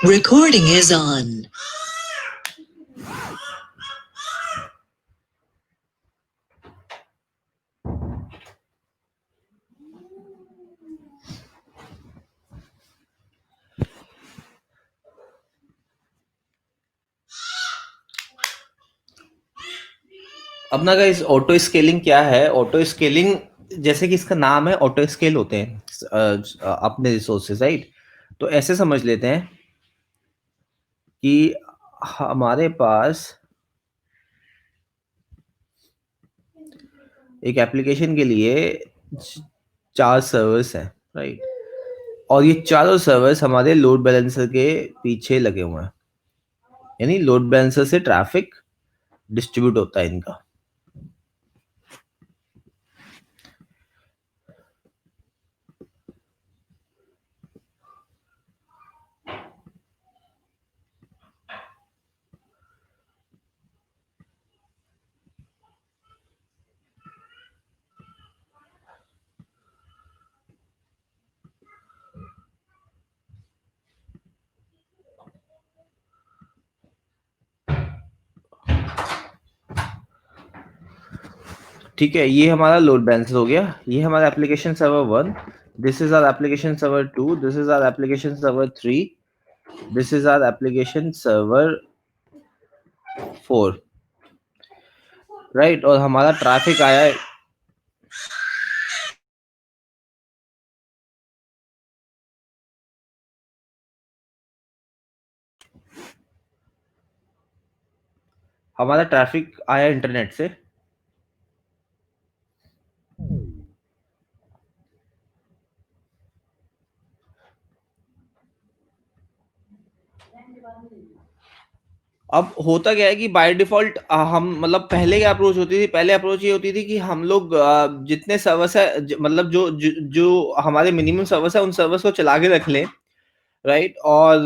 Recording is on. अब ना guys, auto scaling क्या है? ऑटो स्केलिंग जैसे कि इसका नाम है, ऑटो स्केल होते हैं अपने रिसोर्सेज, राइट? तो ऐसे समझ लेते हैं कि हमारे पास एक एप्लीकेशन के लिए 4 सर्वर्स हैं, राइट? और ये चारों सर्वर्स हमारे लोड बैलेंसर के पीछे लगे हुए हैं, यानी लोड बैलेंसर से ट्रैफिक डिस्ट्रीब्यूट होता है इनका। ठीक है, ये हमारा लोड बैलेंसर हो गया। ये हमारा application server 1, this is our application server 2, this is our application server 3, this is our application server 4, right? और हमारा ट्रैफिक आया है, हमारा ट्रैफिक आया इंटरनेट से। अब होता क्या है कि बाय डिफॉल्ट हम मतलब पहले क्या अप्रोच होती थी? पहले अप्रोच ये होती थी कि हम लोग जितने सर्वर्स है मतलब जो हमारे मिनिमम सर्वर्स है उन सर्वर्स को चला के रख लें, राइट? और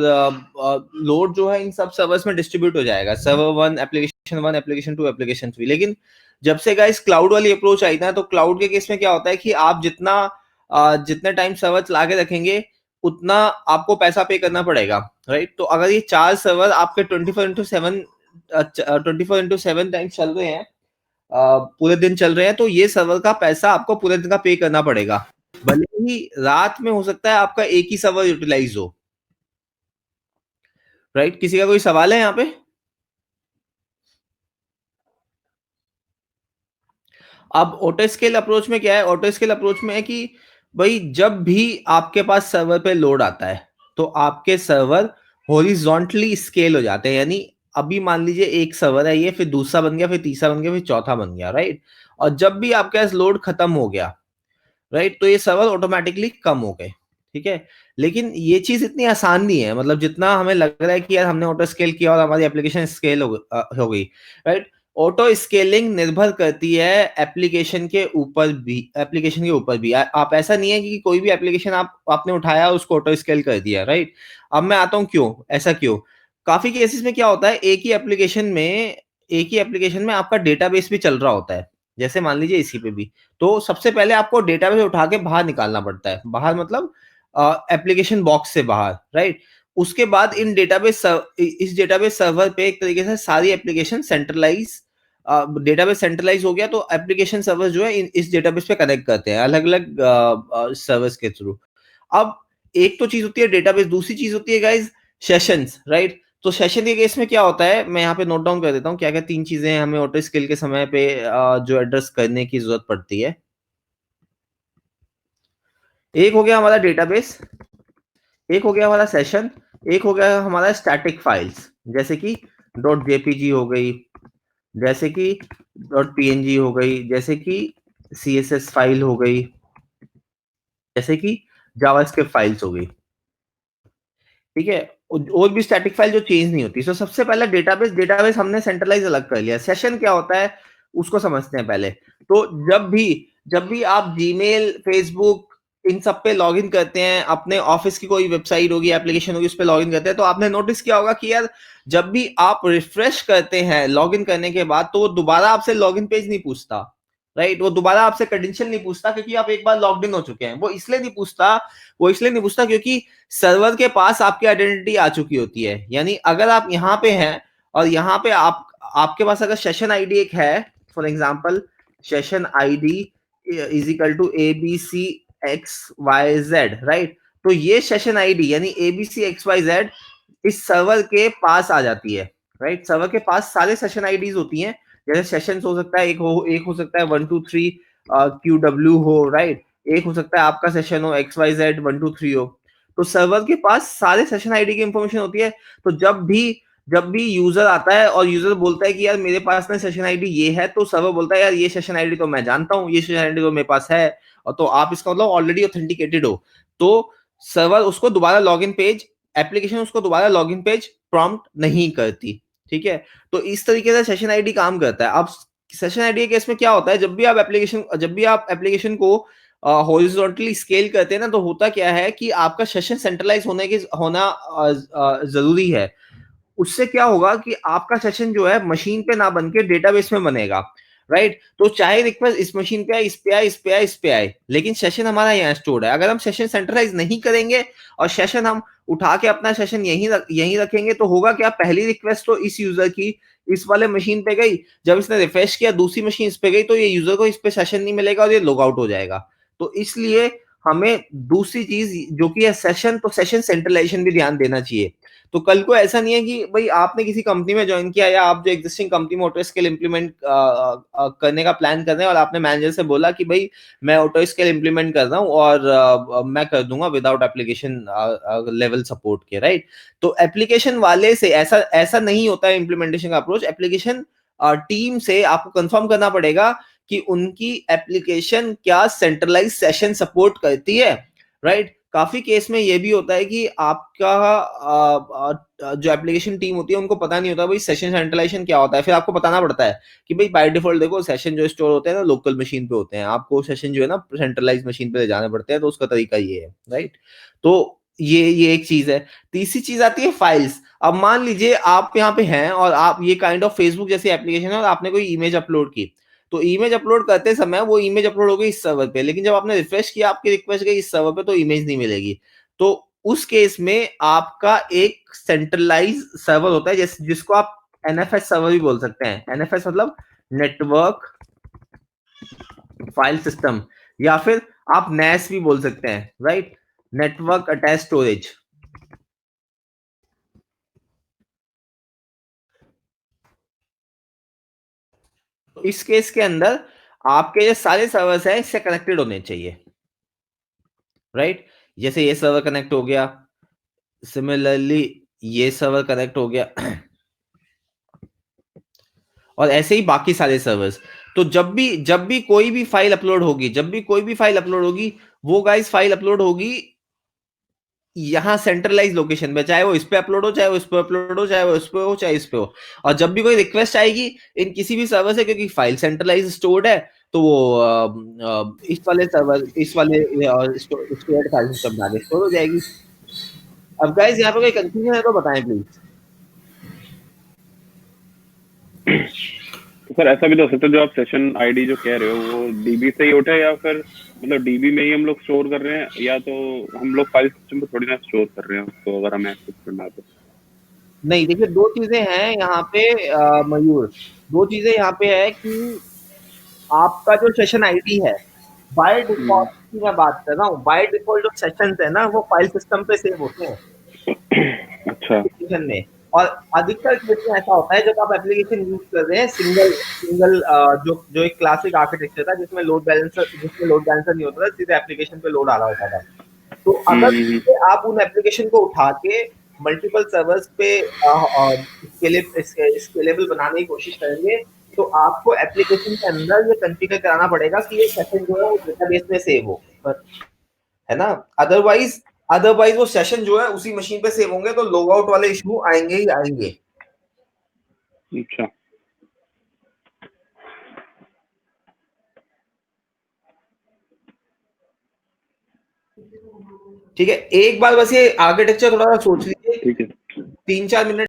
लोड जो है इन सब सर्वर्स में डिस्ट्रीब्यूट हो जाएगा, सर्वर 1, एप्लीकेशन 1, एप्लीकेशन 2, एप्लीकेशन 3। लेकिन जब से गाइस क्लाउड वाली अप्रोच आई ना, तो क्लाउड के केस में क्या होता है कि आप जितने टाइम सर्वर चला के रखेंगे उतना आपको पैसा पे करना पड़ेगा, राइट? तो अगर ये 4 सर्वर आपके 24/7 टाइम्स चल रहे हैं, पूरे दिन चल रहे हैं, तो ये सर्वर का पैसा आपको पूरे दिन का पे करना पड़ेगा। भले ही रात में हो सकता है आपका एक ही सर्वर यूटिलाइज हो, राइट? किसी का कोई सवाल है यहाँ पे? अब ऑटो स्केल अप्रोच में क्या है? ऑटो स्केल अप्रोच में है कि भाई जब भी आपके पास सर्वर पे लोड आता है तो आपके सर्वर हॉरिजॉन्टली स्केल हो जाते हैं। यानी अभी मान लीजिए एक सर्वर है, ये फिर दूसरा बन गया, फिर तीसरा बन गया, फिर चौथा बन गया, राइट? और जब भी आपके पास लोड खत्म हो गया, राइट, तो ये सर्वर ऑटोमेटिकली कम हो गए। ठीक है, लेकिन ये चीज इतनी आसान नहीं है, मतलब जितना हमें लग रहा है कि यार हमने ऑटो स्केल किया और हमारी एप्लीकेशन स्केल हो गई, राइट? ऑटो स्केलिंग निर्भर करती है एप्लीकेशन के ऊपर भी। आप ऐसा नहीं है कि कोई भी एप्लीकेशन आपने उठाया उसको ऑटो स्केल कर दिया, राइट? अब मैं आता हूँ क्यों ऐसा क्यों। काफी केसेस में क्या होता है, एक ही एप्लीकेशन में आपका डेटाबेस भी चल रहा होता है, जैसे मान लीजिए इसी पे भी। तो सबसे पहले आपको डेटाबेस उठा के बाहर निकालना पड़ता है, बाहर मतलब एप्लीकेशन बॉक्स से बाहर, राइट? उसके बाद इस डेटाबेस सर्वर पे एक तरीके से सारी एप्लीकेशन सेंट्रलाइज डेटाबेस सेंट्रलाइज हो गया, तो एप्लीकेशन सर्वर जो है इस डेटाबेस पे कनेक्ट करते हैं अलग अलग सर्वर्स के थ्रू। अब एक तो चीज होती है डेटाबेस, दूसरी चीज होती है गाइज सेशंस, राइट? तो सेशन के केस में क्या होता है, मैं यहाँ पे नोट डाउन कर देता हूँ क्या क्या 3 चीजें हमें ऑटो स्केल के समय पे जो एड्रेस करने की जरूरत पड़ती है। एक हो गया हमारा डेटाबेस, एक हो गया हमारा सेशन, एक हो गया हमारा स्टैटिक फाइल्स, जैसे कि डॉट जेपीजी हो गई, जैसे कि डॉट पीएनजी हो गई, जैसे कि सीएसएस फाइल हो गई, जैसे कि जावास्क्रिप्ट फाइल्स हो गई। ठीक है, और भी स्टैटिक फाइल जो चेंज नहीं होती। तो सबसे पहले डेटाबेस हमने सेंट्रलाइज अलग कर लिया। सेशन क्या होता है उसको समझते हैं पहले। तो जब भी आप जीमेल, फेसबुक, इन सब पे लॉगिन करते हैं, अपने ऑफिस की कोई वेबसाइट होगी, एप्लीकेशन होगी, उस पे लॉगिन करते हैं, तो आपने नोटिस किया होगा कि यार जब भी आप रिफ्रेश करते हैं लॉगिन करने के बाद, तो वो दोबारा आपसे लॉगिन पेज नहीं पूछता, राइट। वो दोबारा आपसे क्रेडेंशियल नहीं पूछता क्योंकि आप एक बार लॉग्ड इन हो चुके हैं। वो इसलिए नहीं पूछता क्योंकि सर्वर के पास आपकी आइडेंटिटी आ चुकी होती है। यानी अगर आप यहाँ पे हैं और यहाँ पे आपके पास अगर सेशन आईडी एक है, for example session ID is equal to abcxyz, right. तो ये सेशन आईडी यानी abcxyz इस सर्वर के पास आ जाती है, राइट। सर्वर के पास सारे सेशन आईडीज होती हैं। जैसे सेशन हो सकता है एक हो सकता है 123 QW हो, राइट। एक हो सकता है आपका सेशन हो XYZ 123 हो। तो सर्वर के पास सारे सेशन आईडी की इंफॉर्मेशन होती है। तो जब भी यूजर आता है और यूजर बोलता है कि यार मेरे पास ना सेशन आईडी ये है, तो सर्वर बोलता है यार ये सेशन आईडी तो मैं जानता हूँ, ये सेशन आईडी तो मेरे पास है, और तो आप इसका मतलब ऑलरेडी ऑथेंटिकेटेड हो। तो सर्वर उसको दोबारा लॉगिन पेज एप्लीकेशन उसको दोबारा लॉगिन पेज प्रॉम्प्ट नहीं करती, ठीक है। तो इस तरीके से सेशन आईडी काम करता है। अब सेशन आईडी के केस में क्या होता है, जब भी आप एप्लीकेशन को हॉरिजॉन्टली स्केल करते हैं ना, तो होता क्या है कि आपका सेशन सेंट्रलाइज होना जरूरी है। उससे क्या होगा कि आपका सेशन जो है मशीन पे ना बन के डेटाबेस में बनेगा, राइट। तो चाहे रिक्वेस्ट इस मशीन पे आए, इस पे आए, इस पे आए, इस पे आए, लेकिन सेशन हमारा यहाँ स्टोर्ड है। अगर हम सेशन सेंट्रलाइज नहीं करेंगे और सेशन हम उठा के अपना सेशन यहीं रखेंगे, तो होगा क्या, पहली रिक्वेस्ट तो इस यूजर की इस वाले मशीन पे गई, जब इसने रिफ्रेश किया दूसरी मशीन इस पे गई, तो ये यूजर को इस पे सेशन नहीं मिलेगा और ये लॉग आउट हो जाएगा। तो इसलिए हमें दूसरी चीज जो कि है सेशन, तो सेशन सेंट्रलाइजेशन भी ध्यान देना चाहिए। तो कल को ऐसा नहीं है कि भाई आपने किसी कंपनी में ज्वाइन किया या आप जो एग्जिस्टिंग कंपनी में ऑटो स्केल इंप्लीमेंट करने का प्लान कर रहे हैं और आपने मैनेजर से बोला कि भाई मैं ऑटो स्केल इंप्लीमेंट कर रहा हूँ और मैं कर दूंगा विदाउट एप्लीकेशन लेवल सपोर्ट के, राइट। तो एप्लीकेशन वाले से ऐसा ऐसा नहीं होता है इम्प्लीमेंटेशन का अप्रोच। एप्लीकेशन टीम से आपको कंफर्म करना पड़ेगा कि उनकी एप्लीकेशन क्या सेंट्रलाइज सेशन सपोर्ट करती है, राइट। काफी केस में ये भी होता है कि आपका जो एप्लीकेशन टीम होती है उनको पता नहीं होता भाई सेशन सेंट्रलाइजेशन क्या होता है। फिर आपको बताना पड़ता है कि भाई बाय डिफॉल्ट देखो सेशन जो स्टोर होते हैं ना लोकल मशीन पे होते हैं, आपको सेशन जो है ना सेंट्रलाइज मशीन पे ले जाने पड़ते हैं। तो उसका तरीका ये है, राइट। तो ये एक चीज है। तीसरी चीज आती है फाइल्स। अब मान लीजिए आप यहाँ पे हैं और आप ये काइंड ऑफ फेसबुक जैसी एप्लीकेशन है और आपने कोई इमेज अपलोड की। तो इमेज अपलोड करते समय वो इमेज अपलोड हो गई इस सर्वर पे, लेकिन जब आपने रिफ्रेश किया आपकी रिक्वेस्ट गई इस सर्वर पे, तो इमेज नहीं मिलेगी। तो उस केस में आपका एक सेंट्रलाइज सर्वर होता है जिसको आप एनएफएस सर्वर भी बोल सकते हैं। एनएफएस मतलब नेटवर्क फाइल सिस्टम, या फिर आप नेस भी बोल सकते हैं, राइट, नेटवर्क अटैच स्टोरेज। तो इस केस के अंदर आपके जो सारे सर्वर्स हैं इससे कनेक्टेड होने चाहिए, राइट। जैसे ये सर्वर कनेक्ट हो गया, सिमिलरली ये सर्वर कनेक्ट हो गया और ऐसे ही बाकी सारे सर्वर्स। तो जब भी कोई भी फाइल अपलोड होगी, वो गाइस फाइल अपलोड होगी यहाँ सेंट्रलाइज लोकेशन पे, चाहे वो इस पे अपलोड हो, चाहे वो इस पे अपलोड हो, चाहे वो इस पे हो, चाहे इस पे हो। और जब भी कोई रिक्वेस्ट आएगी इन किसी भी सर्वर से, क्योंकि फाइल सेंट्रलाइज स्टोर्ड है, तो वो इस वाले स्टोर्ड फाइल सिस्टम में आगे स्टोर हो जाएगी। अब गाइस यहाँ पे कोई कंफ्यूजन है तो बताएं प्लीज। तो सर ऐसा भी तो हो सकता है जो आप सेशन आईडी जो कह रहे हो वो डीबी से ही उठे, या फिर मतलब डीबी में ही हम लोग स्टोर कर रहे हैं, या तो हम लोग फाइल सिस्टम पे थोड़ी ना स्टोर कर रहे हैं उसको, अगर हमें एक्सेस करना है तो। नहीं देखिए, दो चीजें हैं यहाँ पे मयूर। दो चीजें यहाँ पे है कि आपका जो सेशन आईडी है बाय डिफॉल्ट की मैं बात कर रहा हूँ, बाय डिफॉल्ट जो सेशंस है ना वो फाइल सिस्टम पे सेव होते हैं अच्छा। एप्लीकेशन में। और अधिकतर केस में ऐसा होता है जब आप एप्लीकेशन यूज कर रहे हैं सिंगल जो एक क्लासिक आर्किटेक्चर था जिसमें लोड बैलेंसर नहीं होता था, सीधे एप्लीकेशन पे लोड आ रहा होता था। तो अगर आप उन एप्लीकेशन को उठा के मल्टीपल सर्वर्स पे स्केलेबल बनाने की कोशिश करेंगे, तो आपको एप्लीकेशन के अंदर ये कॉन्फ़िगर कराना पड़ेगा कि ये सेशन जो है वो डेटाबेस में सेव हो, है ना। अदरवाइज वो सेशन जो है उसी मशीन पे सेव होंगे, तो लॉग आउट वाले इशू आएंगे ही आएंगे। अच्छा। ठीक है, एक बार बस ये आर्किटेक्चर थोड़ा सा सोच लीजिए, ठीक है। 3-4 मिनट